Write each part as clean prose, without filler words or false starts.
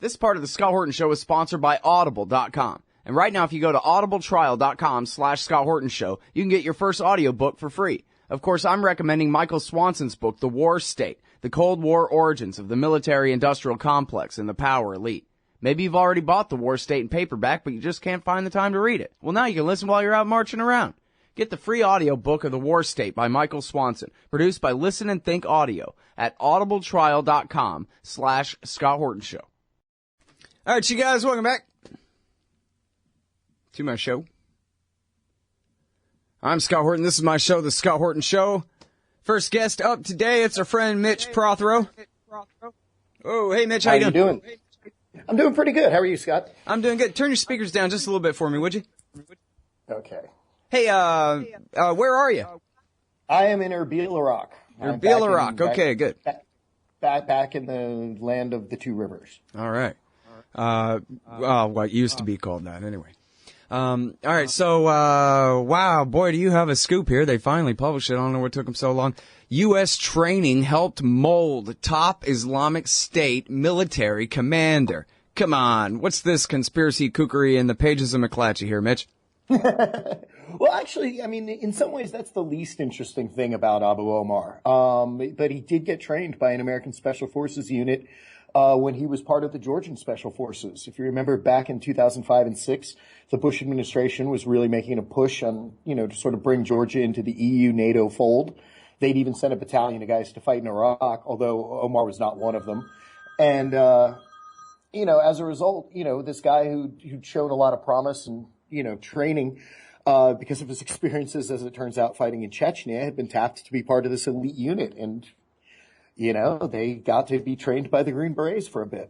This part of the Scott Horton Show is sponsored by Audible.com. And right now, if you go to audibletrial.com/Scott Horton Show, you can get your first audiobook for free. Of course, I'm recommending Michael Swanson's book, The War State, The Cold War Origins of the Military-Industrial Complex and the Power Elite. Maybe you've already bought The War State in paperback, but you just can't find the time to read it. Well, now you can listen while you're out marching around. Get the free audiobook of The War State by Michael Swanson, produced by Listen and Think Audio at audibletrial.com/Scott Horton Show. All right, you guys, welcome back to my show. I'm Scott Horton. This is my show, The Scott Horton Show. First guest up today, it's our friend Mitch Prothero. Oh, hey, Mitch, how you doing? I'm doing pretty good. How are you, Scott? I'm doing good. Turn your speakers down just a little bit for me, would you? Okay. Hey, where are you? I am in Erbil, Iraq. Erbil, Iraq. Okay, good. Back in the land of the two rivers. All right. Well, what used to be called that, anyway. All right, so, wow, boy, do you have a scoop here. They finally published it. I don't know what took them so long. U.S. training helped mold top Islamic State military commander. Come on, what's this conspiracy kookery in the pages of McClatchy here, Mitch? Well, actually, I mean, in some ways, that's the least interesting thing about Abu Omar. But he did get trained by an American Special Forces unit when he was part of the Georgian Special Forces. If you remember back in 2005 and 6, the Bush administration was really making a push on, to sort of bring Georgia into the EU NATO fold. They'd even sent a battalion of guys to fight in Iraq, although Omar was not one of them. And, as a result, this guy who'd shown a lot of promise and, training, because of his experiences, as it turns out, fighting in Chechnya, had been tapped to be part of this elite unit. And, they got to be trained by the Green Berets for a bit.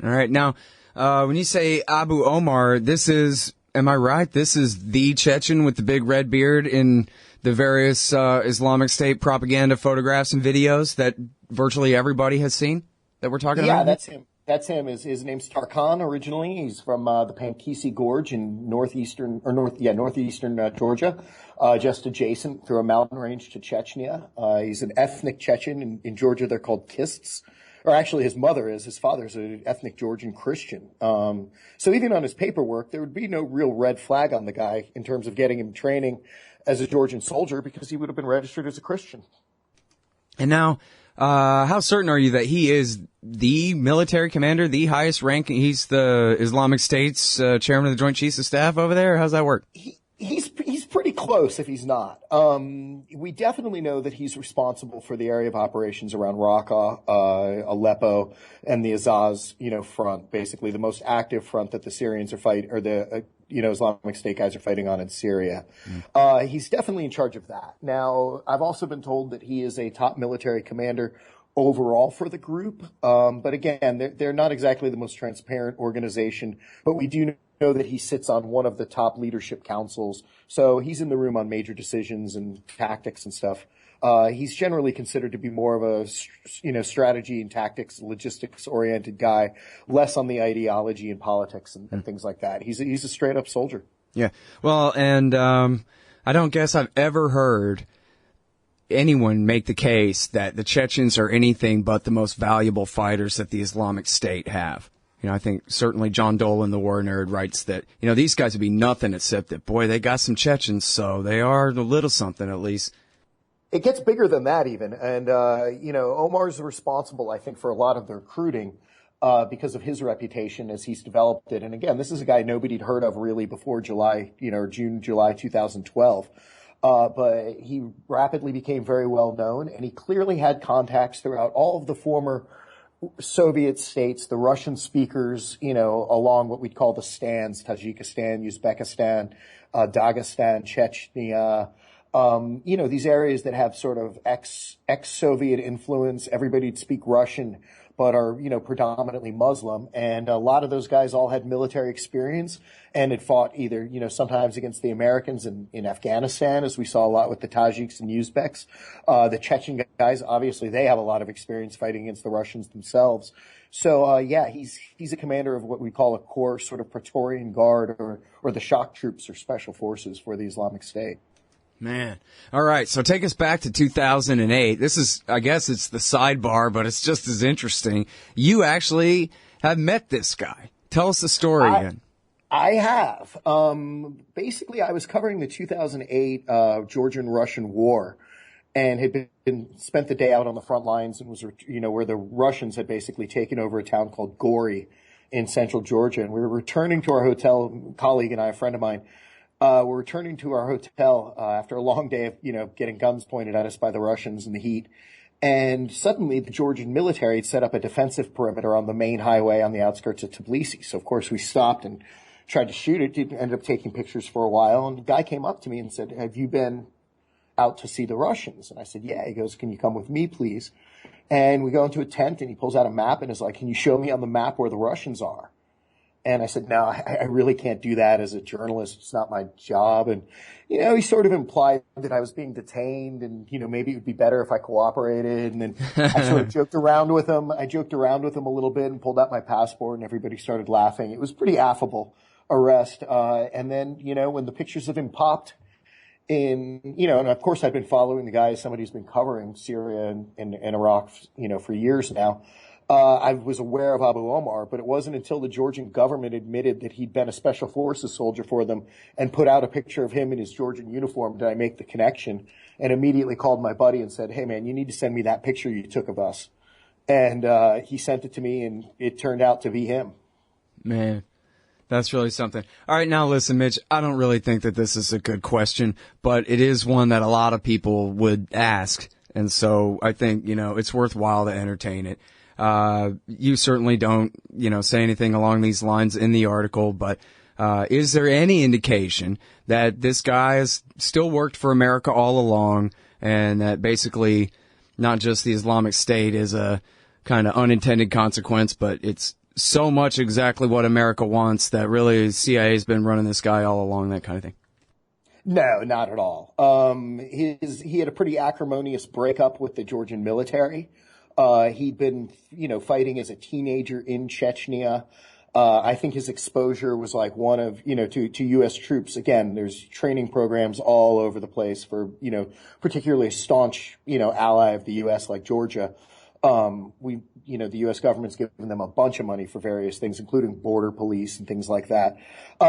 All right. Now, when you say Abu Omar, am I right? This is the Chechen with the big red beard in the various Islamic State propaganda photographs and videos that virtually everybody has seen that we're talking about? Yeah, that's him. That's him. His name's Tarkhan originally. He's from the Pankisi Gorge in northeastern Georgia, just adjacent through a mountain range to Chechnya. He's an ethnic Chechen. In Georgia, they're called Kists. Or actually, his father's an ethnic Georgian Christian. So even on his paperwork, there would be no real red flag on the guy in terms of getting him training as a Georgian soldier because he would have been registered as a Christian. And now, how certain are you that he is the military commander, the highest ranking? He's the Islamic State's chairman of the Joint Chiefs of Staff over there? How's that work? He's pretty close if he's not. We definitely know that he's responsible for the area of operations around Raqqa, Aleppo, and the Azaz, front, basically the most active front that the Syrians are fighting, or the, Islamic State guys are fighting on in Syria. He's definitely in charge of that. Now, I've also been told that he is a top military commander overall for the group. But again, they're not exactly the most transparent organization, but we do know that he sits on one of the top leadership councils. So he's in the room on major decisions and tactics and stuff. He's generally considered to be more of a, strategy and tactics, logistics oriented guy, less on the ideology and politics and things like that. He's a straight up soldier. Yeah. Well, and, I don't guess I've ever heard anyone make the case that the Chechens are anything but the most valuable fighters that the Islamic State have. I think certainly John Dolan, the war nerd, writes that, these guys would be nothing except that, boy, they got some Chechens, so they are a little something at least. It gets bigger than that even. And, Omar's responsible, I think, for a lot of the recruiting, because of his reputation as he's developed it. And again, this is a guy nobody'd heard of really before July, June, July 2012. But he rapidly became very well known, and he clearly had contacts throughout all of the former Soviet states, the Russian speakers, along what we'd call the stands, Tajikistan, Uzbekistan, Dagestan, Chechnya, these areas that have sort of ex-Soviet influence. Everybody'd speak Russian, but are, predominantly Muslim. And a lot of those guys all had military experience and had fought either, sometimes against the Americans in Afghanistan, as we saw a lot with the Tajiks and Uzbeks. The Chechen guys, obviously, they have a lot of experience fighting against the Russians themselves. So, he's a commander of what we call a core sort of Praetorian Guard or the shock troops or special forces for the Islamic State. Man. All right. So take us back to 2008. This is, I guess it's the sidebar, but it's just as interesting. You actually have met this guy. Tell us the story again. I have. Basically, I was covering the 2008 Georgian-Russian War, and had spent the day out on the front lines, and was, where the Russians had basically taken over a town called Gori in central Georgia. And we were returning to our hotel, colleague and I, a friend of mine, were returning to our hotel after a long day of, getting guns pointed at us by the Russians in the heat. And suddenly the Georgian military had set up a defensive perimeter on the main highway on the outskirts of Tbilisi. So, of course, we stopped and tried to shoot it. Ended up taking pictures for a while. And the guy came up to me and said, "Have you been out to see the Russians?" And I said, "Yeah." He goes, "Can you come with me, please?" And we go into a tent, and he pulls out a map and is like, "Can you show me on the map where the Russians are?" And I said, "No, I really can't do that as a journalist. It's not my job." And, he sort of implied that I was being detained and, maybe it would be better if I cooperated. And then I sort of joked around with him. I joked around with him a little bit and pulled out my passport, and everybody started laughing. It was pretty affable arrest. And then, when the pictures of him popped in, and of course I've been following the guy as somebody who's been covering Syria and Iraq, for years now. I was aware of Abu Omar, but it wasn't until the Georgian government admitted that he'd been a special forces soldier for them and put out a picture of him in his Georgian uniform did I make the connection, and immediately called my buddy and said, "Hey man, you need to send me that picture you took of us." And he sent it to me, and it turned out to be him. Man, that's really something. All right, now listen, Mitch, I don't really think that this is a good question, but it is one that a lot of people would ask. And so I think, it's worthwhile to entertain it. You certainly don't, say anything along these lines in the article, but is there any indication that this guy has still worked for America all along, and that basically not just the Islamic State is a kind of unintended consequence, but it's so much exactly what America wants that really CIA's been running this guy all along, that kind of thing? No, not at all. He had a pretty acrimonious breakup with the Georgian military. He'd been, fighting as a teenager in Chechnya. I think his exposure was like one of, to U.S. troops. Again, there's training programs all over the place for, particularly a staunch, ally of the U.S. like Georgia. The U.S. government's given them a bunch of money for various things, including border police and things like that.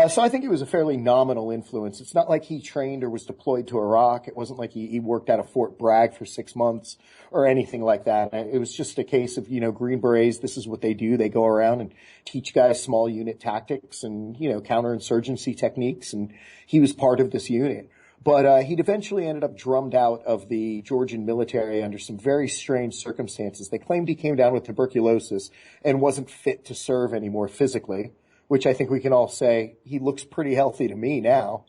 So I think it was a fairly nominal influence. It's not like he trained or was deployed to Iraq. It wasn't like he worked out of Fort Bragg for 6 months or anything like that. It was just a case of, Green Berets, this is what they do. They go around and teach guys small unit tactics and, counterinsurgency techniques. And he was part of this unit. But he'd eventually ended up drummed out of the Georgian military under some very strange circumstances. They claimed he came down with tuberculosis and wasn't fit to serve anymore physically, which I think we can all say he looks pretty healthy to me now.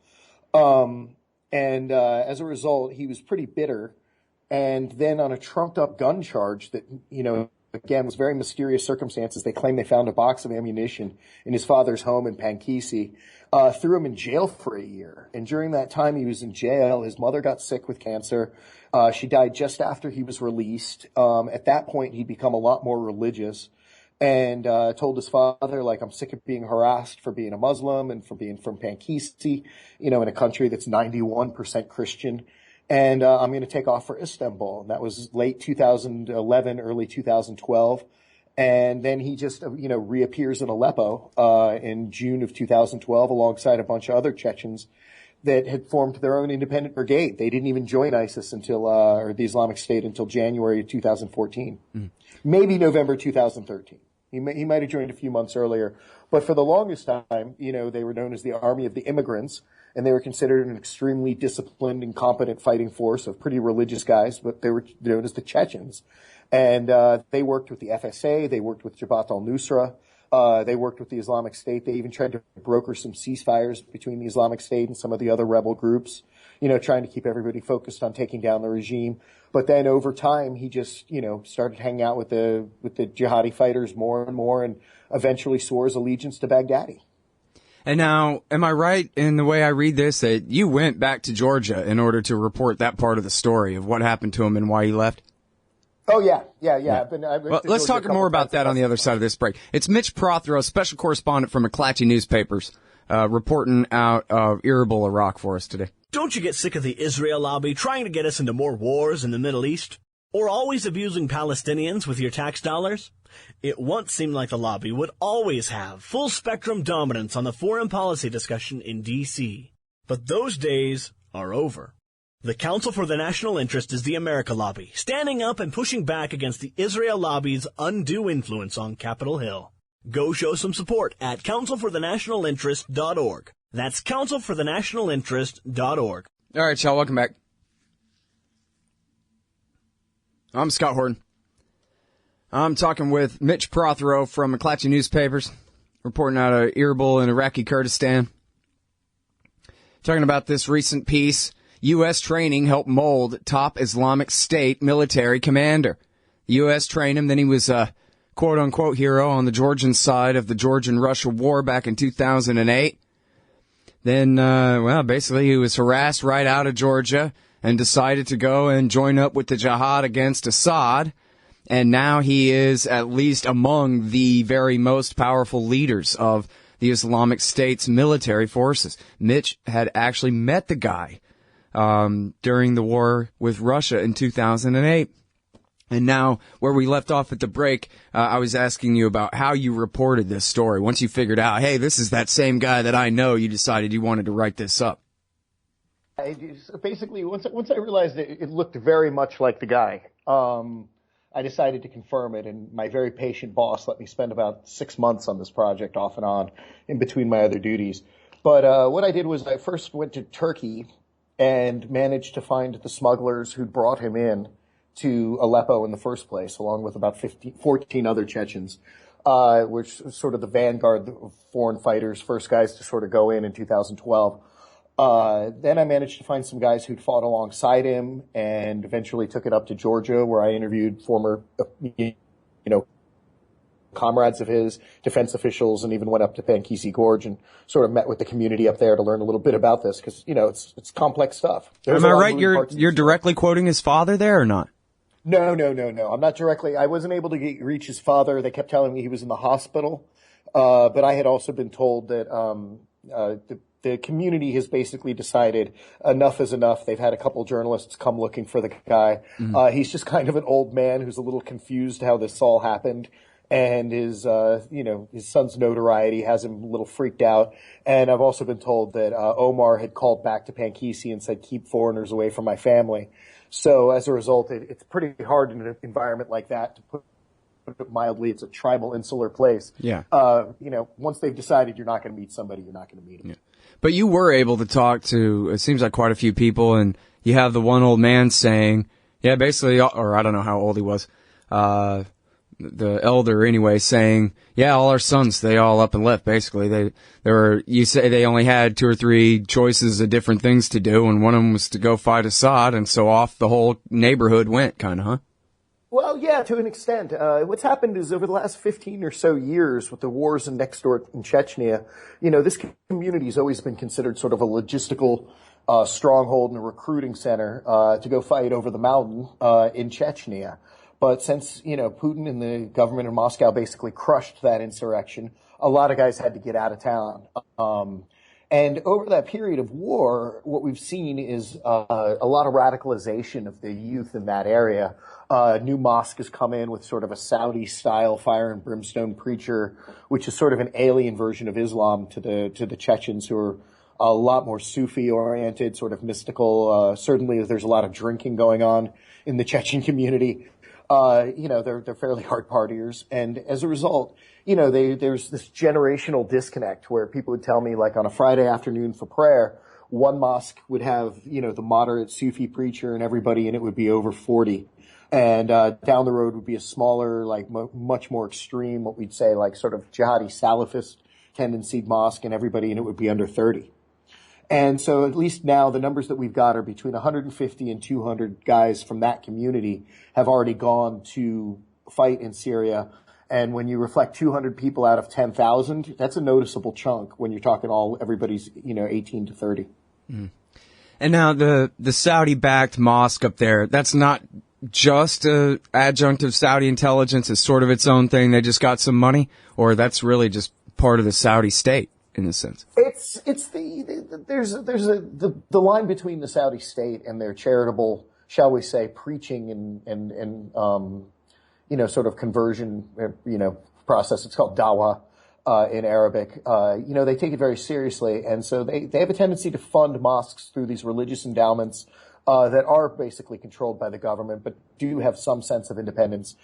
As a result, he was pretty bitter. And then on a trumped-up gun charge that, again, was very mysterious circumstances. They claimed they found a box of ammunition in his father's home in Pankisi, threw him in jail for a year. And during that time he was in jail, his mother got sick with cancer. She died just after he was released. At that point, he'd become a lot more religious and told his father, I'm sick of being harassed for being a Muslim and for being from Pankisi, in a country that's 91% Christian. And I'm going to take off for Istanbul. And that was late 2011, early 2012. And then he just, reappears in Aleppo in June of 2012 alongside a bunch of other Chechens that had formed their own independent brigade. They didn't even join ISIS or the Islamic State until January of 2014. Maybe November 2013. He might have joined a few months earlier. But for the longest time, they were known as the Army of the Immigrants. And they were considered an extremely disciplined and competent fighting force of pretty religious guys, but they were known as the Chechens. And they worked with the FSA. They worked with Jabhat al-Nusra. They worked with the Islamic State. They even tried to broker some ceasefires between the Islamic State and some of the other rebel groups, trying to keep everybody focused on taking down the regime. But then over time, he just, started hanging out with the jihadi fighters more and more, and eventually swore his allegiance to Baghdadi. And now, am I right in the way I read this that you went back to Georgia in order to report that part of the story of what happened to him and why he left? Oh, yeah. Well, let's talk more about that on the other side of this break. It's Mitch Prothero, special correspondent from McClatchy newspapers, reporting out of Erbil, Iraq for us today. Don't you get sick of the Israel lobby trying to get us into more wars in the Middle East? Or always abusing Palestinians with your tax dollars? It once seemed like the lobby would always have full-spectrum dominance on the foreign policy discussion in D.C. But those days are over. The Council for the National Interest is the America Lobby, standing up and pushing back against the Israel lobby's undue influence on Capitol Hill. Go show some support at councilforthenationalinterest.org. That's councilforthenationalinterest.org. All right, y'all, welcome back. I'm Scott Horton. I'm talking with Mitch Prothero from McClatchy Newspapers, reporting out of Erbil in Iraqi Kurdistan. Talking about this recent piece, U.S. training helped mold top Islamic State military commander. The U.S. trained him, then he was a quote-unquote hero on the Georgian side of the Georgian-Russia war back in 2008. Then, basically he was harassed right out of Georgia and decided to go and join up with the jihad against Assad. And now he is at least among the very most powerful leaders of the Islamic State's military forces. Mitch had actually met the guy during the war with Russia in 2008. And now, where we left off at the break, I was asking you about how you reported this story. Once you figured out, hey, this is that same guy that I know, you decided you wanted to write this up. Basically, once I realized it looked very much like the guy, I decided to confirm it, and my very patient boss let me spend about 6 months on this project off and on in between my other duties. But what I did was I first went to Turkey and managed to find the smugglers who'd brought him in to Aleppo in the first place, along with about 14 other Chechens, which was sort of the vanguard of foreign fighters, first guys to sort of go in 2012. Then I managed to find some guys who'd fought alongside him and eventually took it up to Georgia, where I interviewed former, comrades of his, defense officials, and even went up to Pankisi Gorge and sort of met with the community up there to learn a little bit about this because, it's complex stuff. Am I right? You're directly quoting his father there or not? No. I'm not directly. I wasn't able to reach his father. They kept telling me he was in the hospital. But I had also been told that, the community has basically decided enough is enough. They've had a couple journalists come looking for the guy. Mm-hmm. He's just kind of an old man who's a little confused how this all happened. And his son's notoriety has him a little freaked out. And I've also been told that, Omar had called back to Pankisi and said, keep foreigners away from my family. So as a result, it's pretty hard in an environment like that to put it mildly. It's a tribal, insular place. Yeah. Once they've decided you're not going to meet somebody, you're not going to meet them. Yeah. But you were able to talk to, it seems like quite a few people, and you have the one old man saying, yeah, basically, or I don't know how old he was, the elder anyway, saying, yeah, all our sons, they all up and left, basically. You say they only had 2 or 3 choices of different things to do, and one of them was to go fight Assad, and so off the whole neighborhood went, kind of, huh? Well, yeah, to an extent. What's happened is over the last 15 or so years with the wars next door in Chechnya, this community has always been considered sort of a logistical stronghold and a recruiting center to go fight over the mountain in Chechnya. But since, Putin and the government in Moscow basically crushed that insurrection, a lot of guys had to get out of town. And over that period of war, what we've seen is a lot of radicalization of the youth in that area. A new mosque has come in with sort of a Saudi-style fire and brimstone preacher, which is sort of an alien version of Islam to the Chechens, who are a lot more Sufi-oriented, sort of mystical. Certainly, there's a lot of drinking going on in the Chechen community. They're fairly hard partiers, and as a result, there's this generational disconnect where people would tell me, like on a Friday afternoon for prayer, one mosque would have, the moderate Sufi preacher and everybody in it would be over 40. And down the road would be a smaller, much more extreme, what we'd say, sort of jihadi Salafist tendency mosque, and everybody in it would be under 30. And so at least now the numbers that we've got are between 150 and 200 guys from that community have already gone to fight in Syria. And when you reflect 200 people out of 10,000, that's a noticeable chunk when you're talking everybody's, 18 to 30. Mm. And now the Saudi-backed mosque up there, that's not just a adjunct of Saudi intelligence, is sort of its own thing. They just got some money, or that's really just part of the Saudi state in a sense. There's the line between the Saudi state and their charitable shall we say, preaching and sort of conversion, process. It's called dawah in Arabic. They take it very seriously. And so they have a tendency to fund mosques through these religious endowments that are basically controlled by the government, but do have some sense of independence.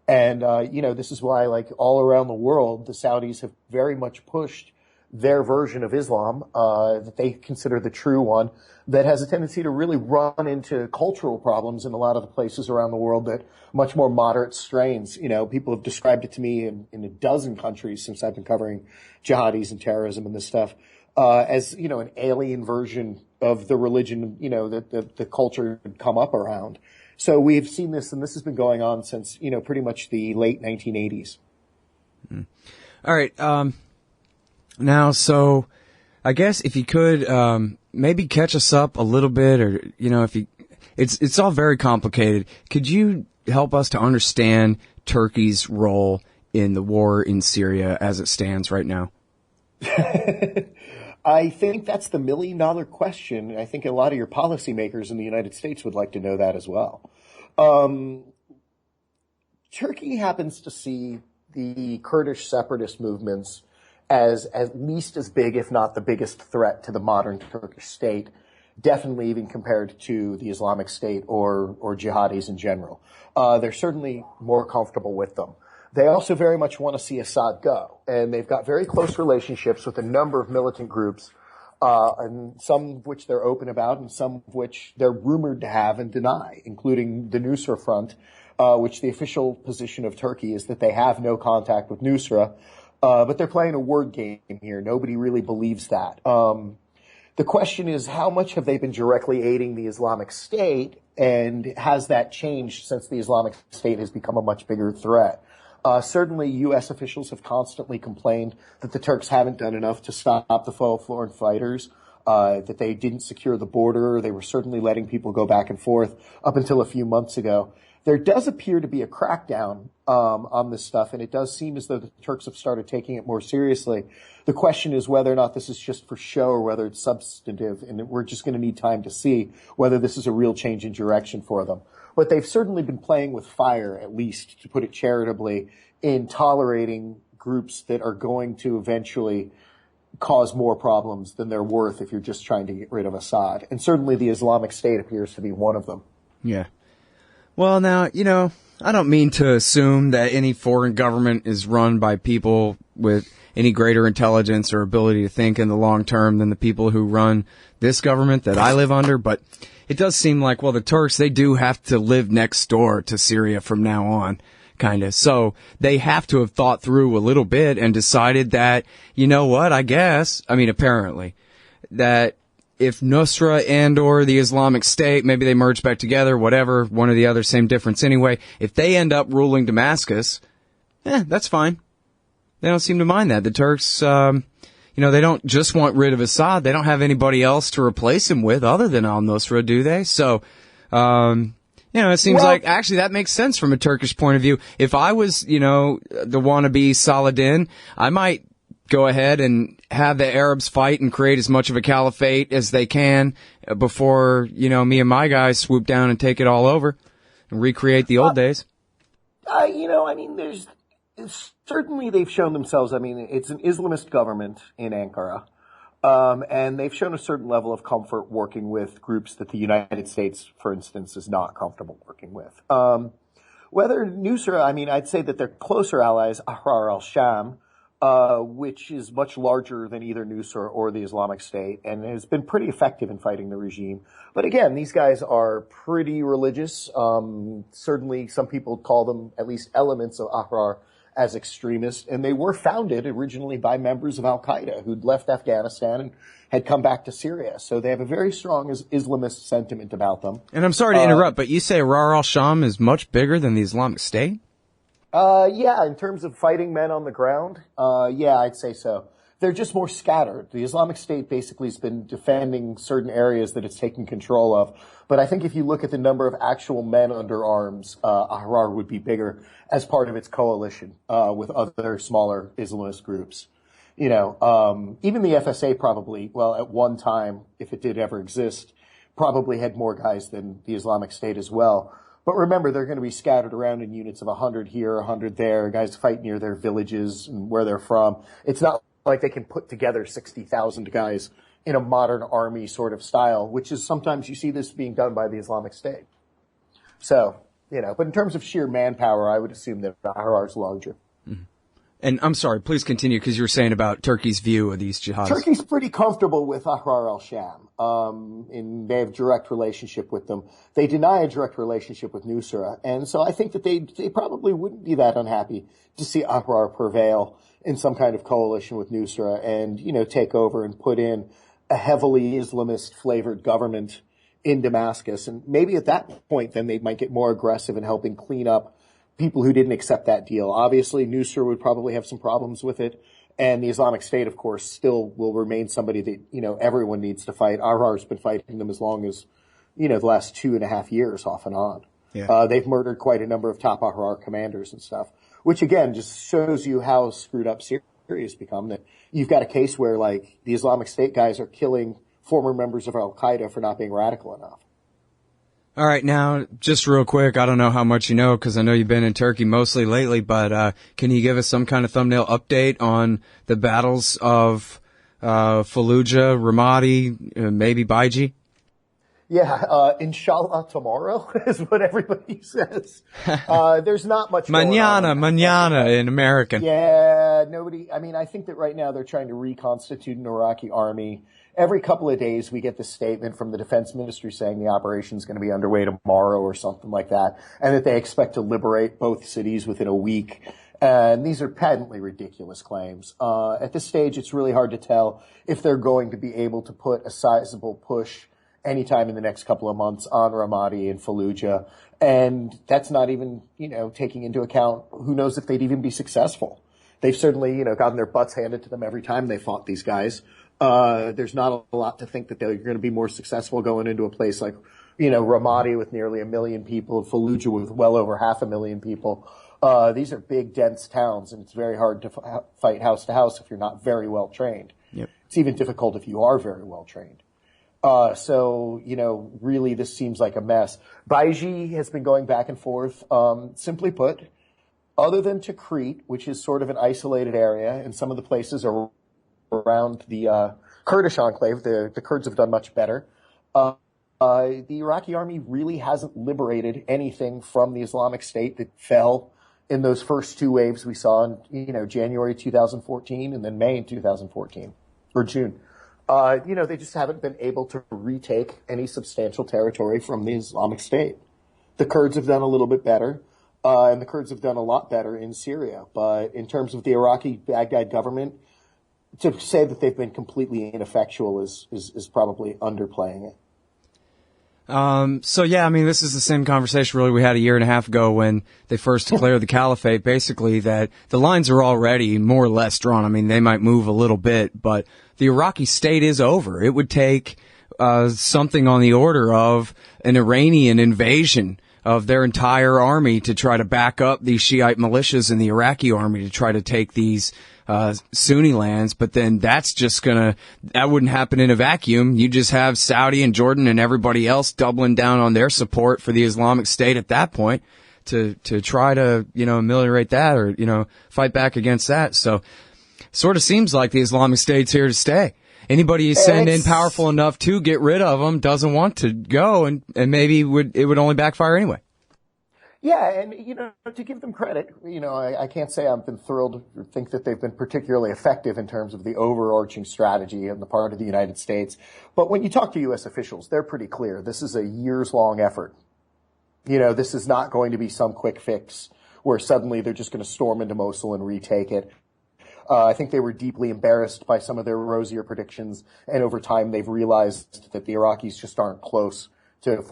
And, this is why, like, all around the world, the Saudis have very much pushed their version of Islam, that they consider the true one, that has a tendency to really run into cultural problems in a lot of the places around the world that much more moderate strains. People have described it to me in a dozen countries since I've been covering jihadis and terrorism and this stuff, as, an alien version of the religion, that the culture had come up around. So we've seen this, and this has been going on since, pretty much the late 1980s. All right. Now, so I guess if you could, maybe catch us up a little bit, or, it's all very complicated. Could you help us to understand Turkey's role in the war in Syria as it stands right now? I think that's the $1 million question. I think a lot of your policymakers in the United States would like to know that as well. Turkey happens to see the Kurdish separatist movements as at least as big, if not the biggest threat to the modern Turkish state, definitely even compared to the Islamic State or jihadis in general. They're certainly more comfortable with them. They also very much want to see Assad go, and they've got very close relationships with a number of militant groups, and some of which they're open about and some of which they're rumored to have and deny, including the Nusra Front, which the official position of Turkey is that they have no contact with Nusra, but they're playing a word game here. Nobody really believes that. The question is, how much have they been directly aiding the Islamic State, and has that changed since the Islamic State has become a much bigger threat? Certainly, U.S. officials have constantly complained that the Turks haven't done enough to stop the foreign fighters, that they didn't secure the border. They were certainly letting people go back and forth up until a few months ago. There does appear to be a crackdown on this stuff, and it does seem as though the Turks have started taking it more seriously. The question is whether or not this is just for show or whether it's substantive, and we're just going to need time to see whether this is a real change in direction for them. But they've certainly been playing with fire, at least, to put it charitably, in tolerating groups that are going to eventually cause more problems than they're worth if you're just trying to get rid of Assad. And certainly the Islamic State appears to be one of them. Yeah. Well, now, I don't mean to assume that any foreign government is run by people with any greater intelligence or ability to think in the long term than the people who run this government that I live under, but it does seem like, well, the Turks, they do have to live next door to Syria from now on, kind of. So they have to have thought through a little bit and decided that, apparently, that if Nusra and or the Islamic State, maybe they merge back together, whatever, one or the other, same difference anyway. If they end up ruling Damascus, that's fine. They don't seem to mind that. The Turks, they don't just want rid of Assad. They don't have anybody else to replace him with other than al-Nusra, do they? So, it seems like actually that makes sense from a Turkish point of view. If I was, the wannabe Saladin, I might go ahead and have the Arabs fight and create as much of a caliphate as they can before, me and my guys swoop down and take it all over and recreate the old days. Certainly they've shown themselves. It's an Islamist government in Ankara, and they've shown a certain level of comfort working with groups that the United States, for instance, is not comfortable working with. Whether Nusra, I'd say that their closer allies, Ahrar al-Sham, which is much larger than either Nusra or the Islamic State, and has been pretty effective in fighting the regime. But again, these guys are pretty religious. Certainly some people call them, at least elements of Ahrar, as extremists, and they were founded originally by members of al-Qaeda who'd left Afghanistan and had come back to Syria. So they have a very strong Islamist sentiment about them. And I'm sorry to interrupt, but you say Ahrar al-Sham is much bigger than the Islamic State? Yeah, in terms of fighting men on the ground, yeah, I'd say so. They're just more scattered. The Islamic State basically has been defending certain areas that it's taken control of. But I think if you look at the number of actual men under arms, Ahrar would be bigger as part of its coalition with other smaller Islamist groups. Even the FSA probably, well, at one time, if it did ever exist, probably had more guys than the Islamic State as well. But remember, they're going to be scattered around in units of 100 here, 100 there. Guys fight near their villages and where they're from. It's not like they can put together 60,000 guys in a modern army sort of style, which is sometimes you see this being done by the Islamic State. So, but in terms of sheer manpower, I would assume that Ahrar is larger. Mm-hmm. And I'm sorry, please continue, because you were saying about Turkey's view of these jihadists. Turkey's pretty comfortable with Ahrar al-Sham, and they have a direct relationship with them. They deny a direct relationship with Nusra, and so I think that they probably wouldn't be that unhappy to see Ahrar prevail in some kind of coalition with Nusra and, take over and put in a heavily Islamist-flavored government in Damascus. And maybe at that point, then they might get more aggressive in helping clean up people who didn't accept that deal. Obviously, Nusra would probably have some problems with it. And the Islamic State, of course, still will remain somebody that, everyone needs to fight. Ahrar's been fighting them as long as, the last 2.5 years off and on. Yeah. They've murdered quite a number of top Ahrar commanders and stuff, which again just shows you how screwed up Syria has become, that you've got a case where like the Islamic State guys are killing former members of Al-Qaeda for not being radical enough. All right, now, just real quick, I don't know how much you know, because I know you've been in Turkey mostly lately, but can you give us some kind of thumbnail update on the battles of Fallujah, Ramadi, maybe Baiji? Yeah, inshallah tomorrow is what everybody says. There's not much going on. Mañana in American. Yeah, I think that right now they're trying to reconstitute an Iraqi army. Every couple of days we get this statement from the defense ministry saying the operation is going to be underway tomorrow or something like that, and that they expect to liberate both cities within a week. And these are patently ridiculous claims. At this stage, it's really hard to tell if they're going to be able to put a sizable push anytime in the next couple of months on Ramadi and Fallujah. And that's not even, taking into account who knows if they'd even be successful. They've certainly, gotten their butts handed to them every time they fought these guys. There's not a lot to think that they're going to be more successful going into a place like, Ramadi with nearly 1 million people, Fallujah with well over 500,000 people. These are big, dense towns, and it's very hard to fight house to house if you're not very well trained. Yep. It's even difficult if you are very well trained. Really this seems like a mess. Baiji has been going back and forth. Simply put, other than Tikrit, which is sort of an isolated area, and some of the places around the Kurdish enclave, the Kurds have done much better. The Iraqi army really hasn't liberated anything from the Islamic State that fell in those first two waves we saw in, January 2014 and then May in 2014, or June. They just haven't been able to retake any substantial territory from the Islamic State. The Kurds have done a little bit better, and the Kurds have done a lot better in Syria. But in terms of the Iraqi Baghdad government, to say that they've been completely ineffectual is probably underplaying it. This is the same conversation really we had 1.5 years ago when they first declared the caliphate, basically that the lines are already more or less drawn. I mean, they might move a little bit, but the Iraqi state is over. It would take something on the order of an Iranian invasion of their entire army to try to back up these Shiite militias in the Iraqi army to try to take these Sunni lands, but then that wouldn't happen in a vacuum. You just have Saudi and Jordan and everybody else doubling down on their support for the Islamic State at that point to try to, ameliorate that or, fight back against that. So sort of seems like the Islamic State's here to stay. Anybody you send in powerful enough to get rid of them doesn't want to go, and maybe it would only backfire anyway. Yeah, and, to give them credit, I can't say I've been thrilled or think that they've been particularly effective in terms of the overarching strategy on the part of the United States. But when you talk to U.S. officials, they're pretty clear. This is a years-long effort. This is not going to be some quick fix where suddenly they're just going to storm into Mosul and retake it. I think they were deeply embarrassed by some of their rosier predictions, and over time they've realized that the Iraqis just aren't close to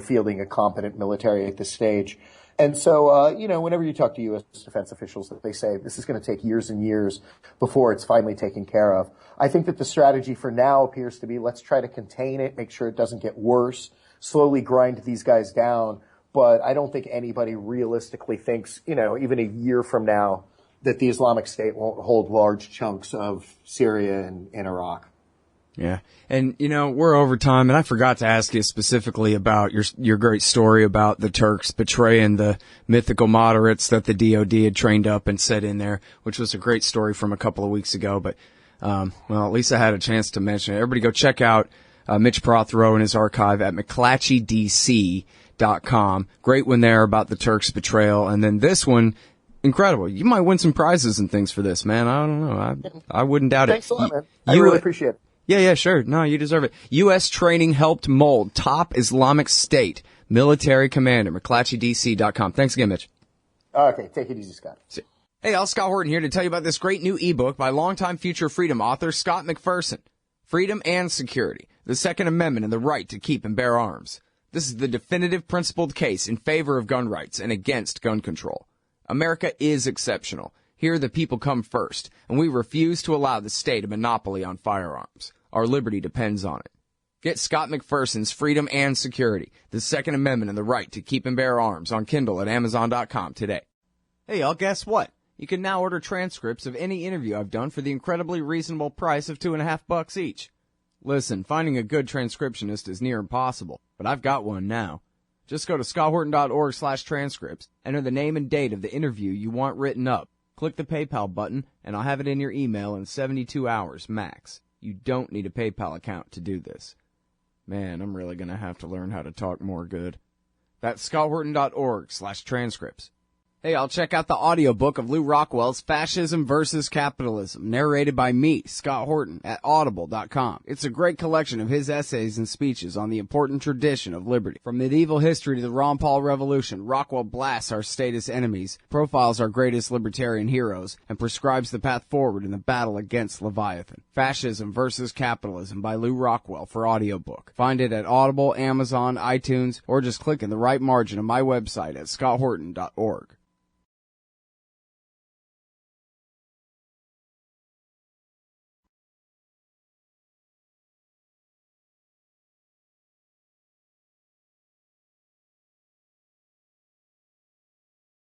fielding a competent military at this stage. And so, whenever you talk to U.S. defense officials, they say this is going to take years and years before it's finally taken care of. I think that the strategy for now appears to be let's try to contain it, make sure it doesn't get worse, slowly grind these guys down. But I don't think anybody realistically thinks, even a year from now, that the Islamic State won't hold large chunks of Syria and Iraq. Yeah. And, we're over time, and I forgot to ask you specifically about your great story about the Turks betraying the mythical moderates that the DOD had trained up and set in there, which was a great story from a couple of weeks ago. But, at least I had a chance to mention it. Everybody go check out Mitch Prothero and his archive at McClatchyDC.com. Great one there about the Turks' betrayal. And then this one, incredible. You might win some prizes and things for this, man. I don't know. I wouldn't doubt it. Thanks a lot, man. I really appreciate it. Yeah, sure. No, you deserve it. U.S. training helped mold top Islamic State military commander. McClatchyDC.com. Thanks again, Mitch. Okay, take it easy, Scott. See. Hey, Scott Horton here to tell you about this great new ebook by longtime future freedom author Scott McPherson. Freedom and Security, the Second Amendment and the Right to Keep and Bear Arms. This is the definitive principled case in favor of gun rights and against gun control. America is exceptional. Here the people come first, and we refuse to allow the state a monopoly on firearms. Our liberty depends on it. Get Scott McPherson's Freedom and Security, the Second Amendment and the Right to Keep and Bear Arms on Kindle at Amazon.com today. Hey, y'all, guess what? You can now order transcripts of any interview I've done for the incredibly reasonable price of $2.50 each. Listen, finding a good transcriptionist is near impossible, but I've got one now. Just go to scotthorton.org/transcripts, enter the name and date of the interview you want written up. Click the PayPal button, and I'll have it in your email in 72 hours max. You don't need a PayPal account to do this. Man, I'm really going to have to learn how to talk more good. That's scotthorton.org/transcripts. Hey, I'll check out the audiobook of Lew Rockwell's Fascism versus Capitalism, narrated by me, Scott Horton, at audible.com. It's a great collection of his essays and speeches on the important tradition of liberty. From medieval history to the Ron Paul Revolution, Rockwell blasts our statist enemies, profiles our greatest libertarian heroes, and prescribes the path forward in the battle against Leviathan. Fascism versus Capitalism by Lew Rockwell for audiobook. Find it at Audible, Amazon, iTunes, or just click in the right margin of my website at scotthorton.org.